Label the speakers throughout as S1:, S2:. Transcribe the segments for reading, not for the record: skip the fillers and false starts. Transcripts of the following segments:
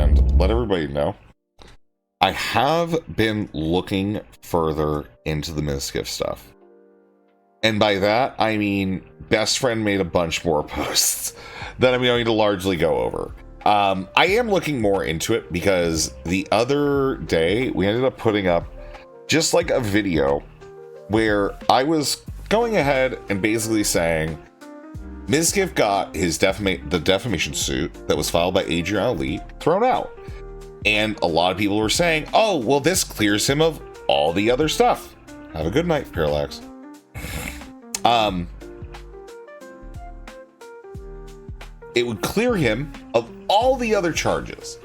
S1: and let everybody know, I have been looking further into the Mizkif stuff. And by that, I mean, Best Friend made a bunch more posts that I'm going to largely go over. I am looking more into it because the other day we ended up putting up just like a video where I was going ahead and basically saying Mizkif got the defamation suit that was filed by Adriana Lee thrown out. And a lot of people were saying, oh, well, this clears him of all the other stuff. Have a good night, Parallax. It would clear him of all the other charges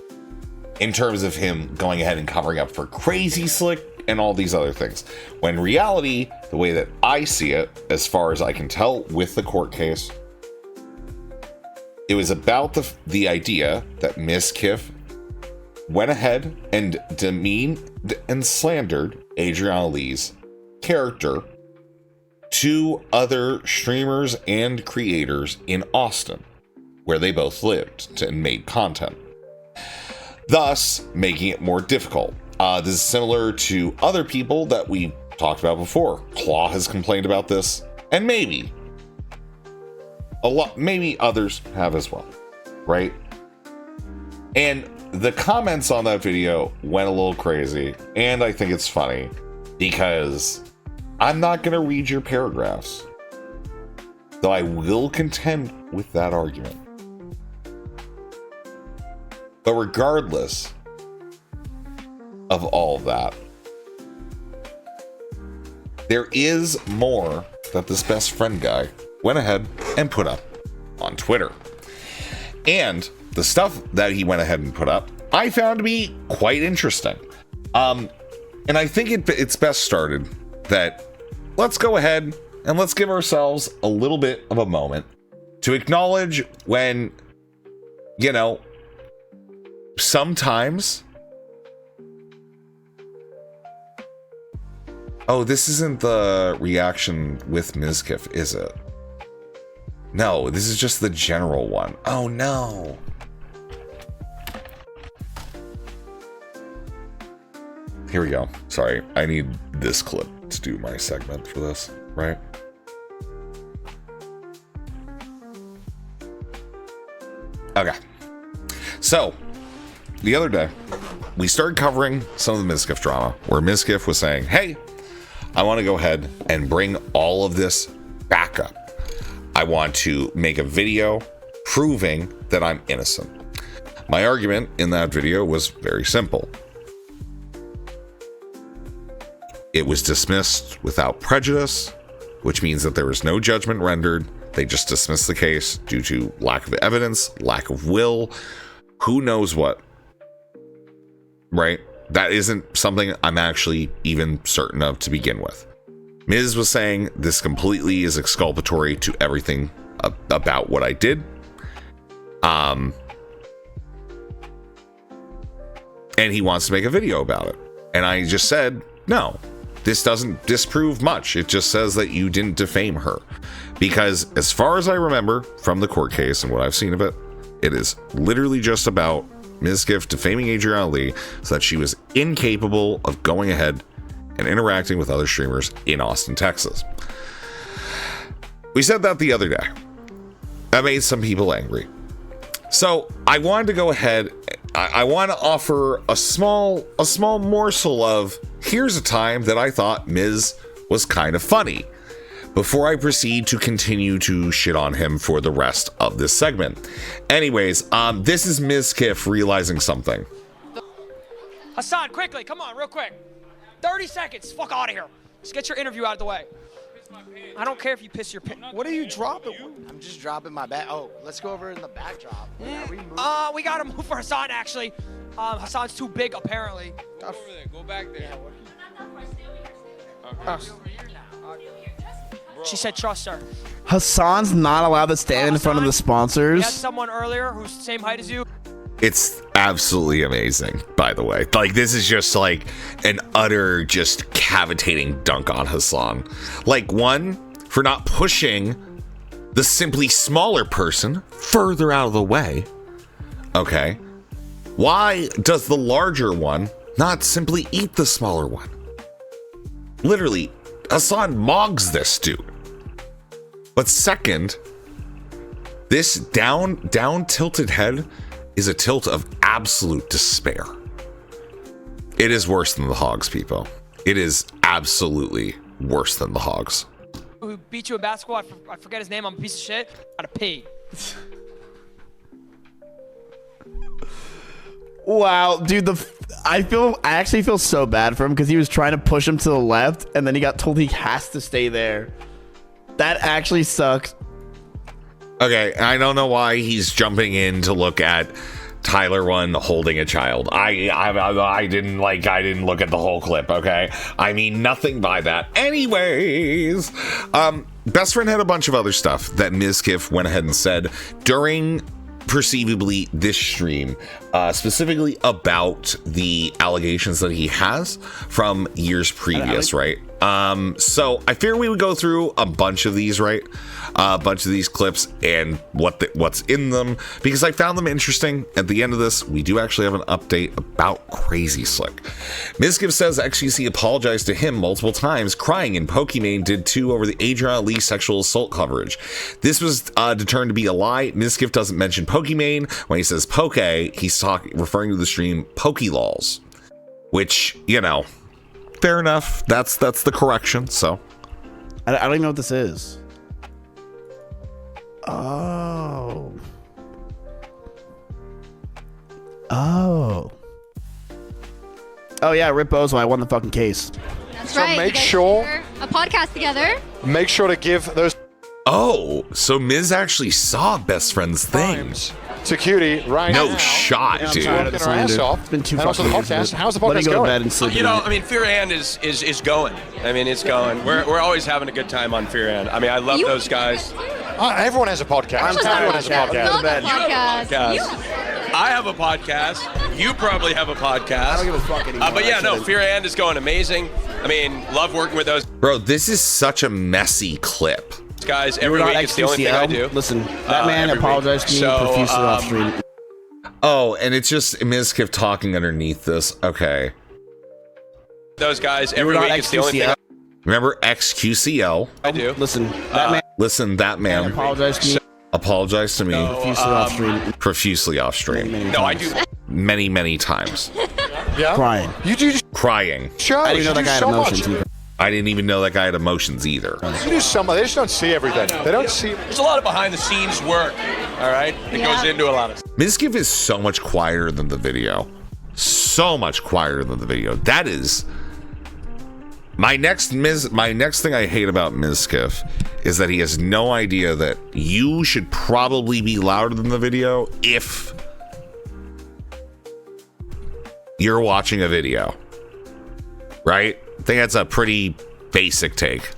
S1: in terms of him going ahead and covering up for Crazyslick and all these other things. When in reality, the way that I see it, as far as I can tell with the court case, it was about the idea that Mizkif went ahead and demeaned and slandered Adriana Lee's character to other streamers and creators in Austin, where they both lived and made content, thus making it more difficult. This is similar to other people that we talked about before. Claw has complained about this, and maybe others have as well, right? And the comments on that video went a little crazy, and I think it's funny because I'm not going to read your paragraphs, though I will contend with that argument. But regardless of all of that, there is more that this Best Friend guy went ahead and put up on Twitter. And the stuff that he went ahead and put up, I found to be quite interesting. And I think it's best started that let's go ahead and let's give ourselves a little bit of a moment to acknowledge when, you know, sometimes... Oh, this isn't the reaction with Mizkif, is it? No, this is just the general one. Oh, no. Here we go. Sorry, I need this clip to do my segment for this, right? Okay. So, the other day, we started covering some of the Mizkif drama, where Mizkif was saying, hey, I want to go ahead and bring all of this back up. I want to make a video proving that I'm innocent. My argument in that video was very simple. It was dismissed without prejudice, which means that there was no judgment rendered. They just dismissed the case due to lack of evidence, lack of will, who knows what, right? That isn't something I'm actually even certain of to begin with. Miz was saying this completely is exculpatory to everything about what I did. And he wants to make a video about it. And I just said, no, this doesn't disprove much. It just says that you didn't defame her. Because as far as I remember from the court case and what I've seen of it, it is literally just about Mizkif defaming Adriana Lee so that she was incapable of going ahead and interacting with other streamers in Austin, Texas. We said that the other day. That made some people angry. So I wanted to go ahead. I want to offer a small morsel of here's a time that I thought Miz was kind of funny before I proceed to continue to shit on him for the rest of this segment. Anyways, this is Mizkif realizing something.
S2: Hassan, quickly, come on, real quick. 30 seconds, fuck out of here. Just get your interview out of the way. I don't care if you piss your pants. What are you dropping?
S3: I'm just dropping my bag. Oh, let's go over in the backdrop.
S2: We gotta move for Hassan, actually. Hassan's too big, apparently.
S4: Go over there, go back there.
S2: She said trust her.
S5: Hassan's not allowed to stand in front of the sponsors.
S2: We had someone earlier who's the same height as you.
S1: It's absolutely amazing, by the way. Like, this is just like an utter just cavitating dunk on Hassan. Like, one, for not pushing the simply smaller person further out of the way. Okay. Why does the larger one not simply eat the smaller one? Literally, Hassan mogs this dude. But second, this down tilted head is a tilt of absolute despair. It is worse than the hogs, people. It is absolutely worse than the hogs.
S2: Who beat you in basketball? I forget his name. I'm a piece of shit. Gotta pee.
S5: Wow, dude, I actually feel so bad for him because he was trying to push him to the left and then he got told he has to stay there. That actually sucks.
S1: Okay, I don't know why he's jumping in to look at Tyler 1 holding a child. I didn't look at the whole clip, okay? I mean nothing by that. Anyways, Best Friend had a bunch of other stuff that Mizkif went ahead and said during perceivably this stream, specifically about the allegations that he has from years previous, right? So I figured we would go through a bunch of these, right? A bunch of these clips and what's in them, because I found them interesting. At the end of this, we do actually have an update about Crazyslick. Mizkif says XQC apologized to him multiple times, crying, and Pokimane did too over the Adriana Lee sexual assault coverage. This was determined to be a lie. Mizkif doesn't mention Pokimane. When he says Poke, he's referring to the stream Pokelols, which, you know, fair enough. That's the correction. So
S5: I don't even know what this is. Oh. Oh yeah, Rip Bozo, I won the fucking case.
S4: That's
S6: So
S4: right.
S6: make
S4: you guys
S6: sure-
S4: share a podcast together.
S6: Make sure to give those
S1: Oh, so Miz actually saw Best Friend's thing.
S6: times to Cutie right now.
S1: No shot,
S5: I'm
S1: dude.
S5: tired of
S6: Working
S5: this
S6: her ass
S5: dude.
S6: off.
S5: It's been 2
S6: And also
S5: fucking
S6: the
S5: years.
S6: podcast. How's the
S5: Let me
S6: podcast
S5: go to
S6: going?
S5: bed and sleep.
S7: You know, I mean, Fear and is going. I mean, it's going. We're always having a good time on Fear and. I mean, I love those guys.
S6: Everyone has a podcast. Everyone has a podcast.
S4: Love the
S5: bed.
S4: podcast.
S7: Guys, I have a podcast. You probably have a podcast.
S5: I don't give a fuck anymore.
S7: But yeah, no,
S5: Actually.
S7: Fear and is going amazing. I mean, love working with those
S1: Bro, this is such a messy clip.
S7: guys
S5: You're
S7: every
S5: not
S7: week. It's the only thing I do.
S5: Listen, that man
S7: every
S5: apologized to
S7: week.
S5: me
S7: So,
S5: profusely off stream.
S1: Oh, and it's just Mizkif talking underneath this. Okay.
S7: Those guys
S5: You're
S7: every
S5: not
S7: week. It's the only thing
S5: XQCL.
S1: Remember XQCL?
S7: I do.
S5: Listen, that man
S1: Listen, that man
S5: apologized to me
S1: apologized to me
S5: profusely off stream.
S1: profusely off stream
S5: Many
S7: No, I
S5: times.
S7: do.
S1: many times,
S6: Yeah.
S5: Crying.
S6: You do
S1: crying.
S6: shows.
S5: I didn't know
S6: You
S5: that
S6: do
S5: guy had
S6: so
S5: emotions
S6: much.
S5: either.
S1: I didn't even know that guy had emotions either.
S6: You do so much. They just don't see everything. They don't see.
S7: There's a lot of behind the scenes work. All right, it
S4: Yeah.
S7: goes into a lot of.
S1: Mizkif is so much quieter than the video. So much quieter than the video. That is my next thing I hate about Mizkif is that he has no idea that you should probably be louder than the video if you're watching a video. Right? I think that's a pretty basic take.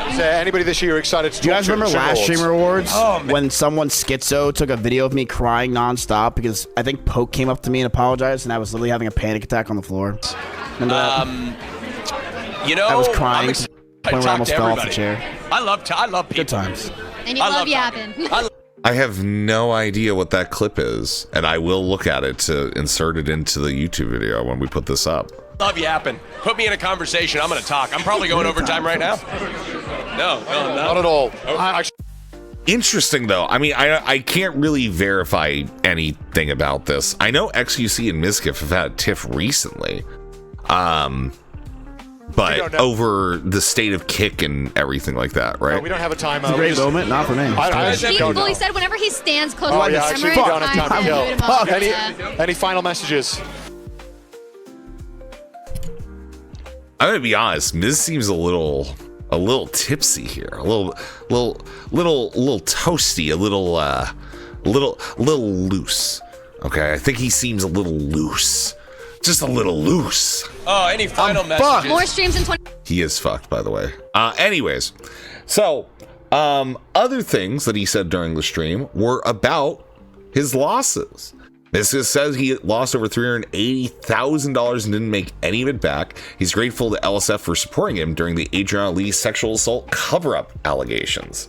S6: Is there anybody this year excited to
S5: Do you
S6: talk
S5: guys
S6: to
S5: remember
S6: Streamer
S5: last
S6: Awards?
S5: Streamer Awards
S7: Oh, man.
S5: when someone schizo took a video of me crying nonstop because I think Poke came up to me and apologized and I was literally having a panic attack on the floor? Remember that?
S7: You know,
S5: I was crying
S7: I'm
S5: to
S7: ex-
S5: the point where I
S7: talk
S5: almost
S7: to
S5: fell off the
S7: everybody.
S5: chair.
S7: I love people.
S5: Good times.
S4: And you
S7: I
S4: love
S7: love
S4: yapping.
S1: I have no idea what that clip is, and I will look at it to insert it into the YouTube video when we put this up.
S7: Love yapping. Put me in a conversation. I'm going to talk. I'm probably going overtime right now. No,
S6: Not at all.
S1: Interesting, though. I mean, I can't really verify anything about this. I know XQC and Mizkif have had a tiff recently, but
S6: don't know.
S1: over the state of kick and everything like that, right?
S6: We don't have a time.
S5: It's a great moment, not for me.
S6: I
S4: He
S6: don't know.
S4: fully said whenever he stands close
S6: Oh,
S4: to the
S6: yeah, actually,
S4: camera,
S6: we don't
S4: it's
S6: have time to
S4: to
S6: kill.
S4: shoot him up.
S6: Any final messages?
S1: I'm gonna be honest. Miz seems a little tipsy here, a little toasty, a little loose. Okay, I think he seems a little loose, just a little loose.
S7: Oh, any final messages?
S4: More streams in 20.
S1: He is fucked, by the way. Anyways, so other things that he said during the stream were about his losses. This says he lost over $380,000 and didn't make any of it back. He's grateful to LSF for supporting him during the Adriana Lee sexual assault cover-up allegations.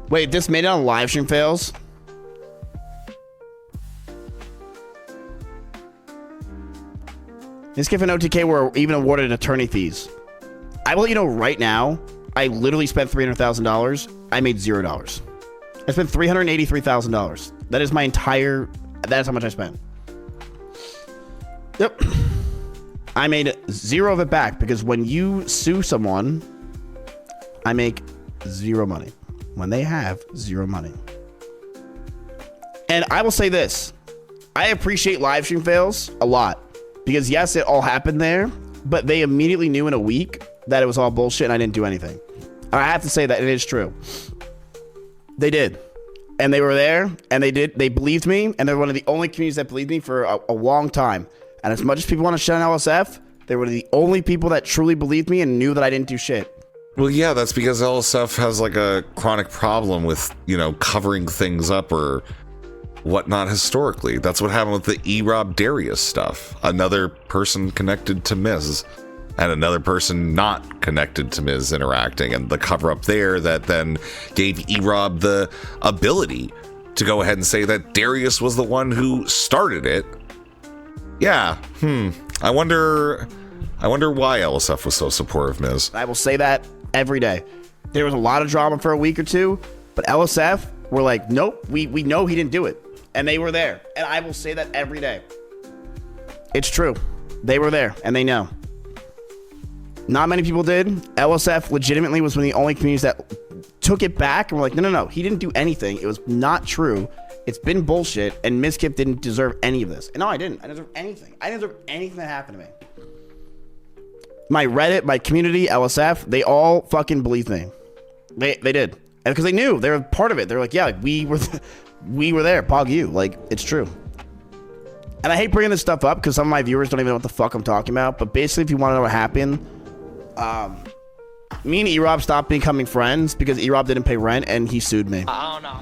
S5: Wait, this made it on live stream fails? Mizkif and OTK were even awarded attorney fees. I will let you know right now, I literally spent $300,000. I made $0. I spent $383,000. That is my entire, that is how much I spent. Yep. I made zero of it back because when you sue someone, I make zero money. When they have zero money. And I will say this. I appreciate live stream fails a lot. Because yes, it all happened there. But they immediately knew in a week that it was all bullshit and I didn't do anything. I have to say that it is true. They did. And they were there. And they believed me. And they're one of the only communities that believed me for a long time. And as much as people want to shut down LSF, they were the only people that truly believed me and knew that I didn't do shit.
S1: Well, yeah, that's because LSF has like a chronic problem with, you know, covering things up or whatnot historically. That's what happened with the E-Rob Darius stuff. Another person connected to Miz and another person not connected to Miz interacting, and the cover up there that then gave E-Rob the ability to go ahead and say that Darius was the one who started it. Yeah, I wonder why LSF was so supportive, Miz.
S5: I will say that every day. There was a lot of drama for a week or two, but LSF were like, nope, we know he didn't do it. And they were there. And I will say that every day. It's true. They were there and they know. Not many people did. LSF legitimately was one of the only communities that took it back and were like, no, he didn't do anything. It was not true. It's been bullshit, and Mizkip didn't deserve any of this. And no, I didn't. I didn't deserve anything. I didn't deserve anything that happened to me. My Reddit, my community, LSF, they all fucking believed me. They did. And because they knew. They were part of it. They're like, yeah, we were there. Pog you. Like, it's true. And I hate bringing this stuff up because some of my viewers don't even know what the fuck I'm talking about. But basically, if you want to know what happened, me and E-Rob stopped becoming friends because E-Rob didn't pay rent and he sued me.
S2: I don't know.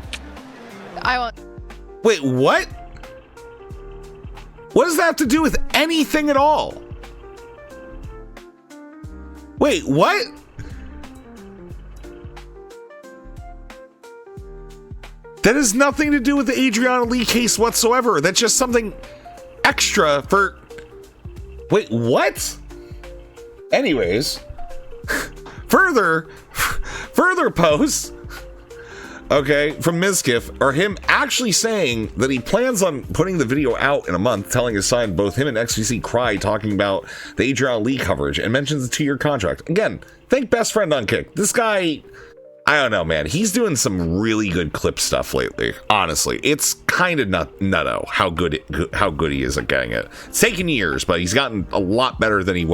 S4: I won't.
S1: Wait, what? What does that have to do with anything at all? Wait, what? That has nothing to do with the Adriana Lee case whatsoever. That's just something extra for... Wait, what? Anyways, further posts, okay, from Mizkif are him actually saying that he plans on putting the video out in a month, telling his son both him and XQC cry, talking about the Adriana Lee coverage, and mentions the 2-year contract. Again, thank Best Friend on Kick. This guy, I don't know, man. He's doing some really good clip stuff lately. Honestly, it's kind of nutto how good he is at getting it. It's taken years, but he's gotten a lot better than he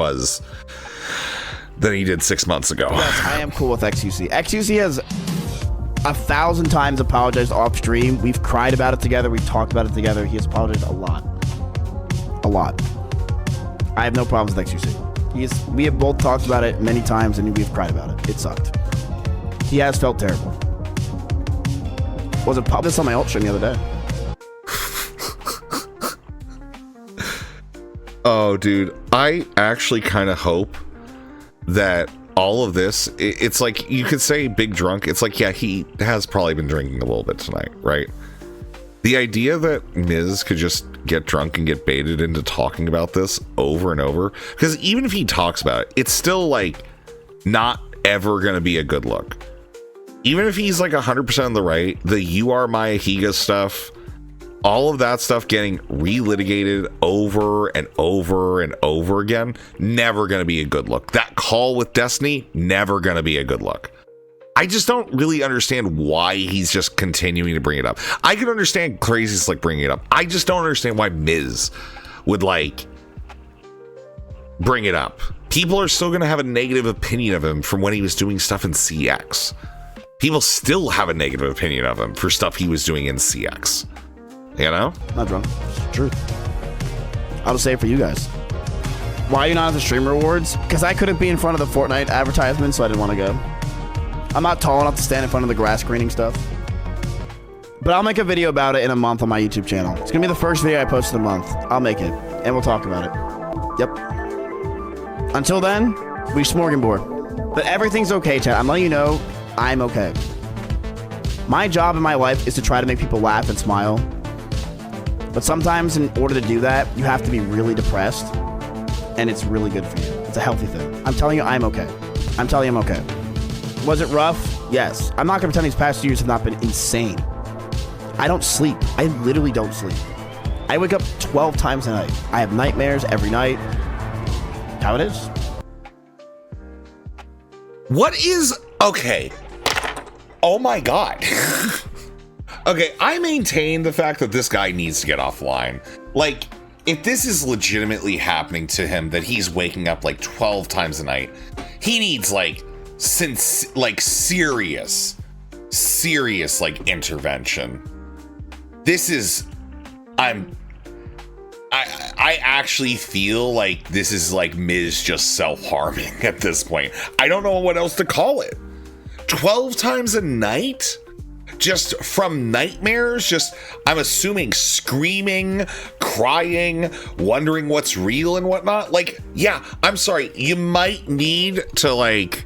S1: did 6 months ago.
S5: Yes, I am cool with XQC. XQC has 1,000 times apologized off stream. We've cried about it together. We've talked about it together. He has apologized a lot. I have no problems with XQC. We have both talked about it many times and we've cried about it. It sucked. He has felt terrible. Was it pop this on my alt stream the other day?
S1: Oh, dude, I actually kind of hope that all of this, it's like, you could say big drunk. It's like, yeah, he has probably been drinking a little bit tonight, right? The idea that Miz could just get drunk and get baited into talking about this over and over, because even if he talks about it, it's still like not ever going to be a good look. Even if he's like 100% on the right, the You Are My Ahiga stuff, all of that stuff getting relitigated over and over and over again, never going to be a good look. That call with Destiny, never going to be a good look. I just don't really understand why he's just continuing to bring it up. I can understand Crazyslick bringing it up. I just don't understand why Miz would like bring it up. People are still going to have a negative opinion of him from when he was doing stuff in CX. People still have a negative opinion of him for stuff he was doing in CX. You know?
S5: Not drunk. It's the truth. I'll just say it for you guys. Why are you not at the streamer awards? Because I couldn't be in front of the Fortnite advertisement, so I didn't want to go. I'm not tall enough to stand in front of the grass screening stuff. But I'll make a video about it in a month on my YouTube channel. It's going to be the first video I post in a month. I'll make it. And we'll talk about it. Yep. Until then, we smorgasbord. But everything's okay, chat. I'm letting you know I'm okay. My job in my life is to try to make people laugh and smile. But sometimes in order to do that, you have to be really depressed. and it's really good for you. It's a healthy thing. I'm telling you, I'm okay. I'm telling you, I'm okay. Was it rough? Yes. I'm not gonna pretend these past years have not been insane. I don't sleep. I literally don't sleep. I wake up 12 times a night. I have nightmares every night. How it is.
S1: What is okay? Oh my god. Okay, I maintain the fact that this guy needs to get offline. Like, if this is legitimately happening to him, that he's waking up like 12 times a night, he needs like serious like intervention. This is, I actually feel like this is like Miz just self-harming at this point. I don't know what else to call it. 12 times a night? Just from nightmares? Just, I'm assuming screaming, crying, wondering what's real and whatnot? Like, yeah, I'm sorry. You might need to, like,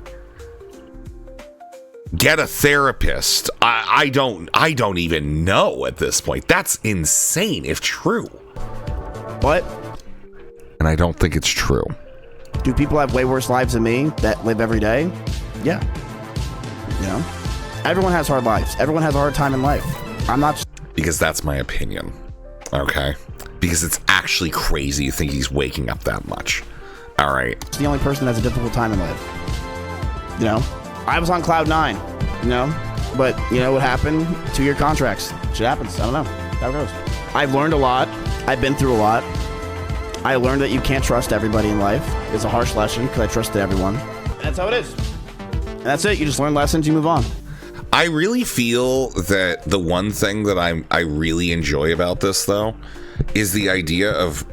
S1: get a therapist. I don't even know at this point. That's insane if true.
S5: What?
S1: And I don't think it's true.
S5: Do people have way worse lives than me that live every day? Yeah. You know? Everyone has hard lives. Everyone has a hard time in life. I'm not...
S1: Because that's my opinion. Okay? Because it's actually crazy to think he's waking up that much. All right.
S5: the only person that has a difficult time in life. You know? I was on cloud 9, you know? But, you know what happened? 2-year contracts. Shit happens. I don't know how it goes. I've learned a lot. I've been through a lot. I learned that you can't trust everybody in life. It's a harsh lesson because I trusted everyone. And that's how it is. And that's it. You just learn lessons, you move on.
S1: I really feel that the one thing that I really enjoy about this, though, is the idea of,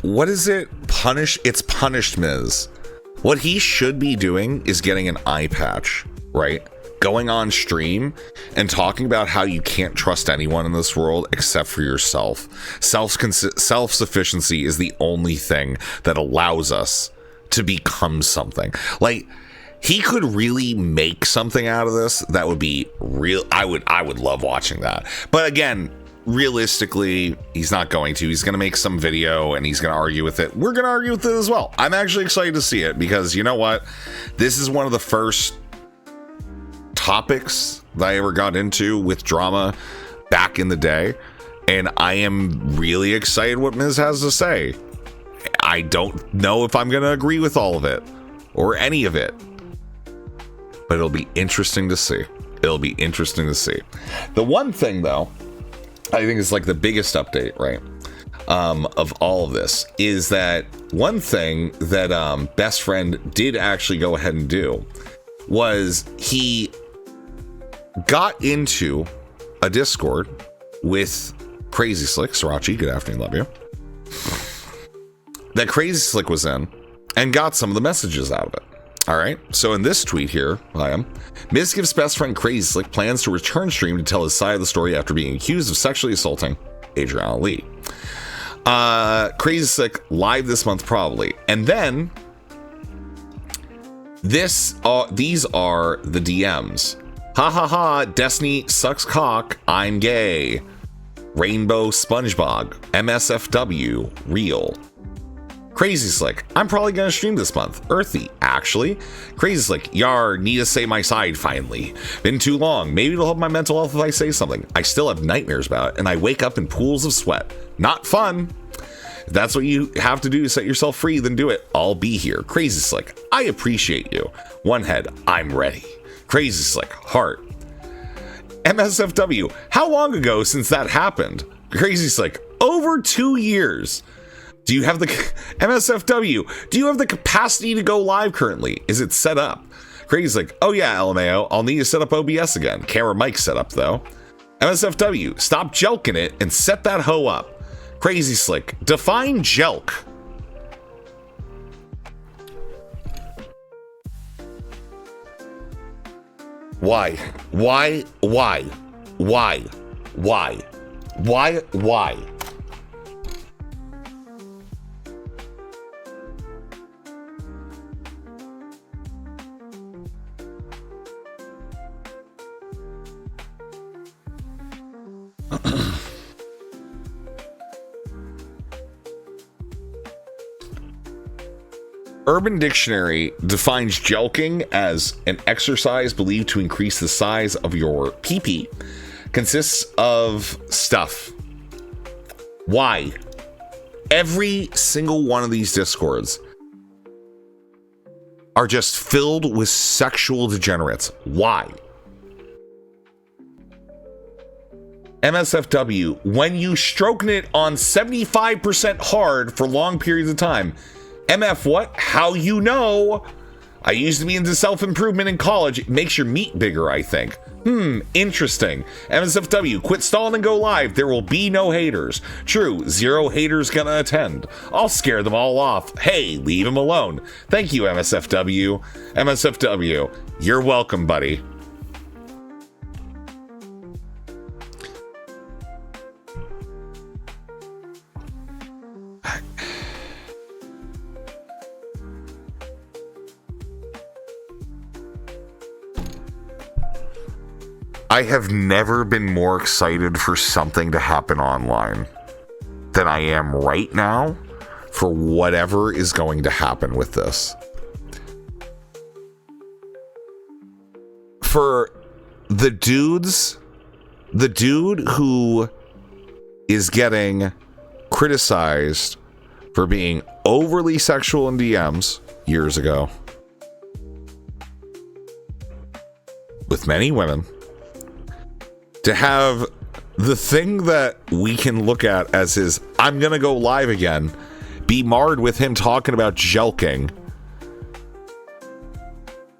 S1: what is it? It's punished Miz. What he should be doing is getting an eye patch, right? Going on stream and talking about how you can't trust anyone in this world except for yourself. Self-sufficiency is the only thing that allows us to become something. Like, he could really make something out of this that would be real. I would love watching that. But again, realistically, he's not going to. He's going to make some video and he's going to argue with it. We're going to argue with it as well. I'm actually excited to see it because, you know what? This is one of the first topics that I ever got into with drama back in the day, and I am really excited what Miz has to say. I don't know if I'm going to agree with all of it or any of it, but it'll be interesting to see. It'll be interesting to see. The one thing, though, I think is like the biggest update, right, of all of this, is that one thing that Best Friend did actually go ahead and do was he got into a Discord with Crazyslick, Srirachi, good afternoon, love you, that Crazyslick was in, and got some of the messages out of it. All right, so in this tweet here, Miz gives best friend Crazyslick plans to return stream to tell his side of the story after being accused of sexually assaulting Adriana Lee. Crazyslick live this month probably, and then these are the DMs. Ha ha ha, Destiny sucks cock, I'm gay. Rainbow SpongeBob, MSFW, real. Crazyslick, I'm probably gonna stream this month. Earthy, actually. Crazyslick, yar, need to say my side finally. Been too long. Maybe it'll help my mental health if I say something. I still have nightmares about it, and I wake up in pools of sweat. Not fun. If that's what you have to do to set yourself free, then do it. I'll be here. Crazyslick, I appreciate you. One head, I'm ready. Crazyslick, heart. MSFW, how long ago since that happened? Crazyslick, over 2 years. Do you have the MSFW? Do you have the capacity to go live currently? Is it set up? Crazyslick, oh yeah, LMAO, I'll need to set up OBS again. Camera mic set up though. MSFW, stop jelking it and set that hoe up. Crazyslick, define jelk. Why? Why? Why? Why? Why? Why? Why? Urban Dictionary defines jelqing as an exercise believed to increase the size of your pee-pee. Consists of stuff. Why? Every single one of these discords are just filled with sexual degenerates. Why? MSFW, when you stroking it on 75% hard for long periods of time. MF what? How you know? I used to be into self-improvement in college. It makes your meat bigger, I think. Interesting. MSFW, quit stalling and go live. There will be no haters. True, 0 haters gonna attend. I'll scare them all off. Hey, leave them alone. Thank you, MSFW. MSFW, you're welcome, buddy. I have never been more excited for something to happen online than I am right now for whatever is going to happen with this. For the dude who is getting criticized for being overly sexual in DMs years ago with many women, to have the thing that we can look at as his I'm gonna go live again be marred with him talking about jelqing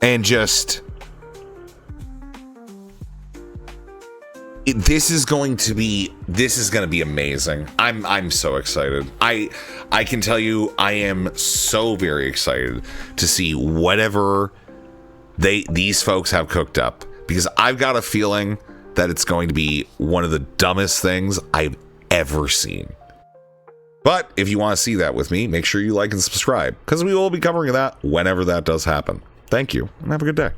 S1: and just this is gonna be amazing. I'm so excited. I can tell you I am so very excited to see whatever these folks have cooked up, because I've got a feeling that it's going to be one of the dumbest things I've ever seen. But if you want to see that with me, make sure you like and subscribe, because we will be covering that whenever that does happen. Thank you, and have a good day.